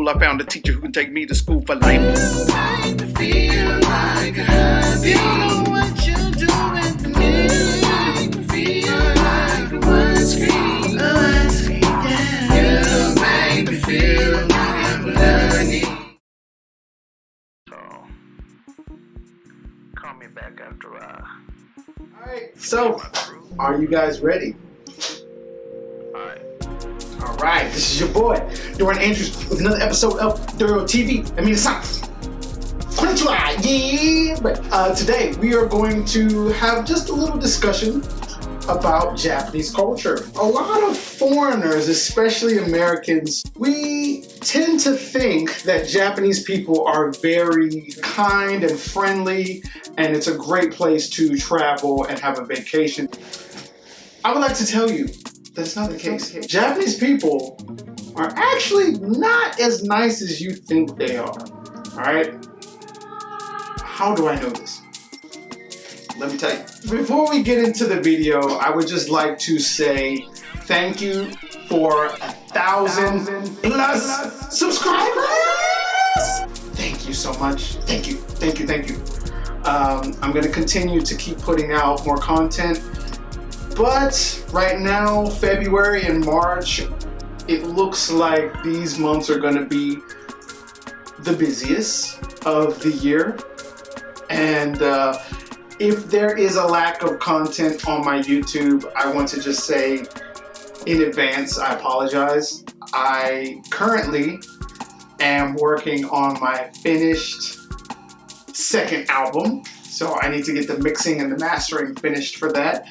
school, I found a teacher who can take me to school for life. Feel like you know what you're doing to me. Feel like one screen, yeah. You make me feel like I'm learning. So, call me back after Alright, so are you guys ready? Alright, this is your boy, Dorian Andrews, with another episode of DoreoTV. I mean, it's not. Konnichiwa, yeah! But today we are going to have just a little discussion about Japanese culture. A lot of foreigners, especially Americans, we tend to think that Japanese people are very kind and friendly, and it's a great place to travel and have a vacation. I would like to tell you that it's not the case. Japanese people are actually not as nice as you think they are. Alright? How do I know this? Let me tell you. Before we get into the video, I would just like to say thank you for 1,000 plus subscribers! Thank you so much. Thank you. I'm gonna continue to keep putting out more content. But right now, February and March, it looks like these months are gonna be the busiest of the year. And if there is a lack of content on my YouTube, I want to just say in advance, I apologize. I currently am working on my finished second album. So I need to get the mixing and the mastering finished for that.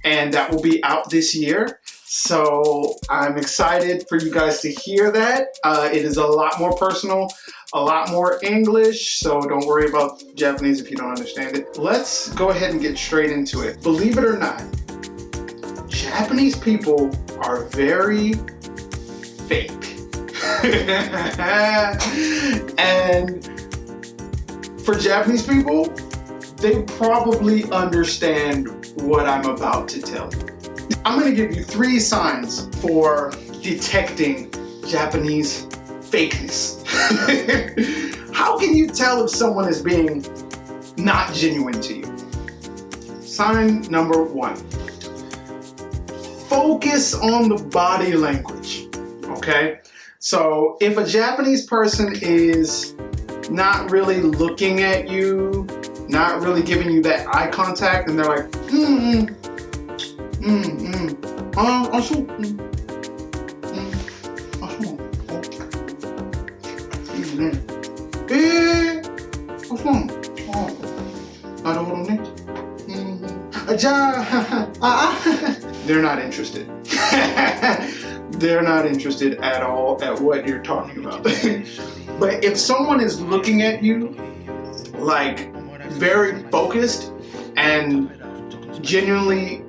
And that will be out this year. So I'm excited for you guys to hear that. It is a lot more personal, a lot more English, so don't worry about Japanese if you don't understand it. Let's go ahead and get straight into it. Believe it or not, Japanese people are very fake. And for Japanese people, they probably understand what I'm about to tell you. I'm gonna give you 3 signs for detecting Japanese fakeness. How can you tell if someone is being not genuine to you? Sign number 1. Focus on the body language, okay? So if a Japanese person is not really looking at you, not really giving you that eye contact, and they're like, they're not interested. They're not interested at all at what you're talking about. But if someone is looking at you like very focused and genuinely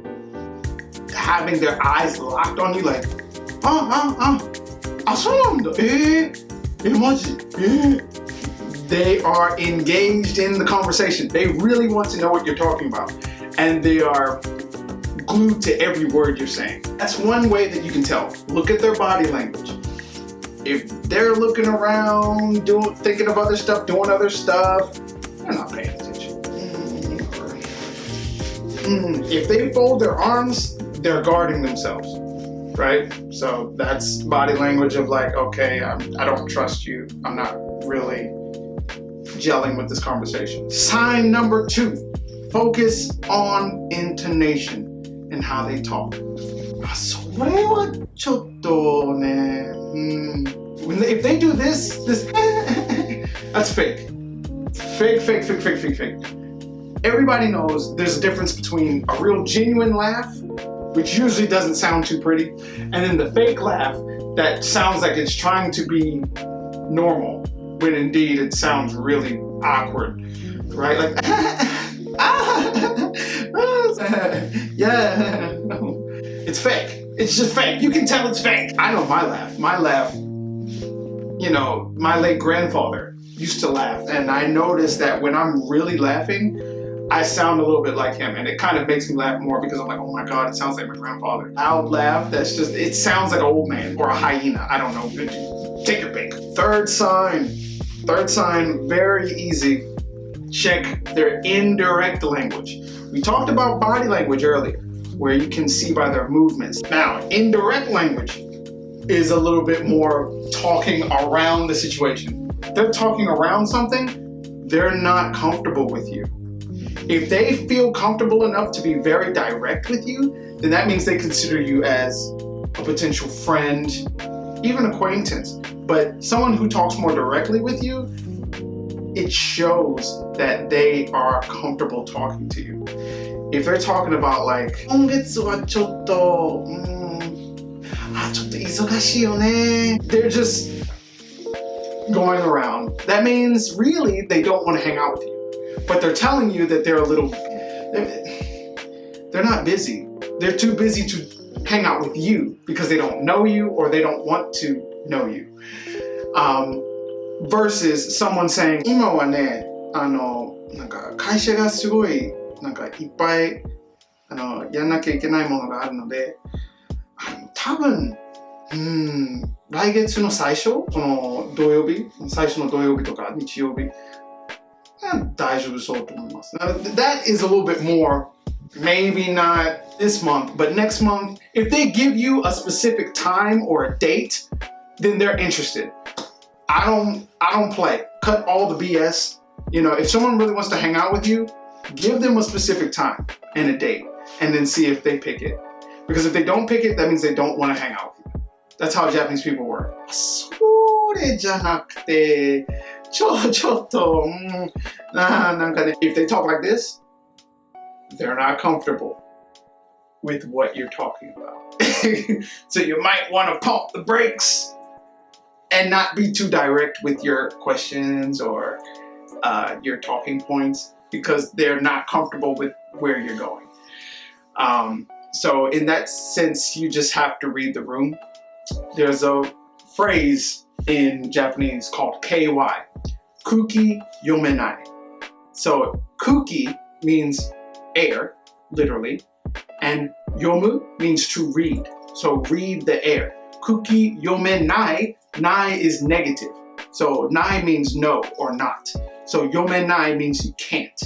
having their eyes locked on you, like, they are engaged in the conversation. They really want to know what you're talking about. And they are glued to every word you're saying. That's one way that you can tell. Look at their body language. If they're looking around, thinking of other stuff, doing other stuff, they're not paying attention. If they fold their arms, they're guarding themselves, right? So that's body language of like, okay, I don't trust you. I'm not really gelling with this conversation. Sign number 2, focus on intonation and how they talk. If they do this, that's fake. Fake. Everybody knows there's a difference between a real genuine laugh, which usually doesn't sound too pretty, and then the fake laugh that sounds like it's trying to be normal, when indeed it sounds really awkward, right? Like, yeah, it's fake. It's just fake. You can tell it's fake. I know my laugh. My laugh, you know, my late grandfather used to laugh, and I noticed that when I'm really laughing, I sound a little bit like him, and it kind of makes me laugh more because I'm like, oh my God, it sounds like my grandfather. Loud laugh, that's just, it sounds like an old man or a hyena. I don't know. Take your pick. Third sign, very easy. Check their indirect language. We talked about body language earlier, where you can see by their movements. Now, indirect language is a little bit more talking around the situation. They're talking around something, they're not comfortable with you. If they feel comfortable enough to be very direct with you, then that means they consider you as a potential friend, even acquaintance. But someone who talks more directly with you, it shows that they are comfortable talking to you. If they're talking about like, 今月はちょっと忙しいよね. They're just going around. That means really they don't want to hang out with you. But they're telling you that they're not busy. They're too busy to hang out with you because they don't know you or they don't want to know you. Versus someone saying, 今はね、なんか会社がすごいなんかいっぱいやんなきゃいけないものがあるので、多分来月の最初、この土曜日、最初の土曜日とか日曜日、大丈夫そうと思います。Now, that is a little bit more, maybe not this month, but next month. If they give you a specific time or a date, then they're interested. I don't play. Cut all the BS. You know, if someone really wants to hang out with you, give them a specific time and a date, and then see if they pick it. Because if they don't pick it, that means they don't want to hang out with you. That's how Japanese people work. それじゃなくて、ちょっと、なんかね、if they talk like this, they're not comfortable with what you're talking about. So you might want to pump the brakes and not be too direct with your questions or your talking points because they're not comfortable with where you're going. So in that sense, you just have to read the room. There's a phrase in Japanese called KY, kuki yomenai. So kuki means air, literally, and yomu means to read. So read the air. Kuki yomenai, nai is negative. So nai means no or not. So yomenai means you can't.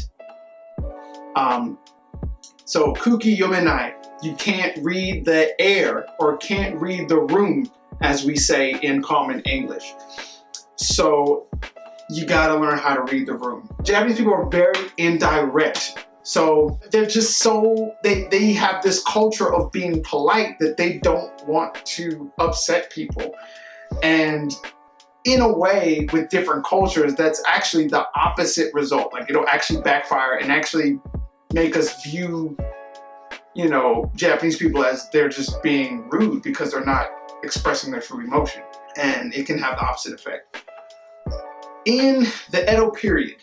So kuki yomenai, you can't read the air or can't read the room, as we say in common English. So you gotta learn how to read the room. Japanese people are very indirect. So they're just they have this culture of being polite that they don't want to upset people. And in a way, with different cultures, that's actually the opposite result. Like it'll actually backfire and actually make us view, you know, Japanese people as they're just being rude because they're not expressing their true emotion. And it can have the opposite effect. In the Edo period,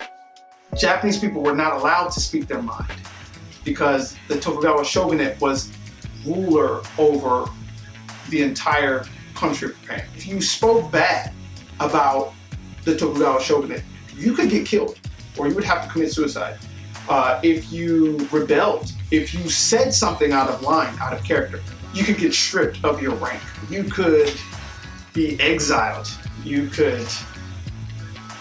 Japanese people were not allowed to speak their mind because the Tokugawa shogunate was ruler over the entire country of Japan. If you spoke bad about the Tokugawa shogunate, you could get killed or you would have to commit suicide. If you rebelled, if you said something out of line, out of character, you could get stripped of your rank. You could be exiled. You could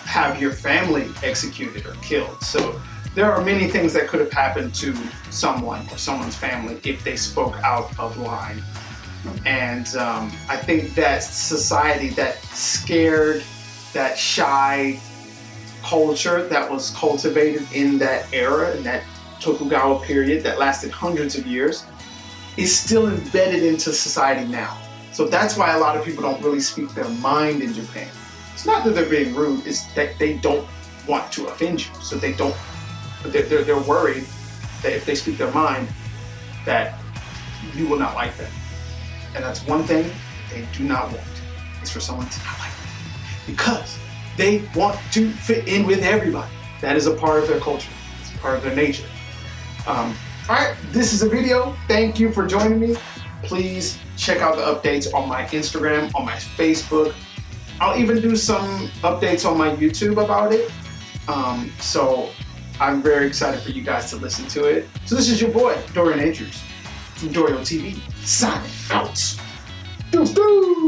have your family executed or killed. So there are many things that could have happened to someone or someone's family if they spoke out of line. And I think that society, that scared, that shy culture that was cultivated in that era, in that Tokugawa period that lasted hundreds of years, is still embedded into society now. So that's why a lot of people don't really speak their mind in Japan. It's not that they're being rude, it's that they don't want to offend you. So they don't, they're worried that if they speak their mind, that you will not like them. And that's one thing they do not want, is for someone to not like them. Because they want to fit in with everybody. That is a part of their culture. It's part of their nature. All right, this is a video. Thank you for joining me. Please check out the updates on my Instagram, on my Facebook. I'll even do some updates on my YouTube about it. So I'm very excited for you guys to listen to it. So this is your boy, Dorian Andrews from DoreoTV, signing out. Doo-doo!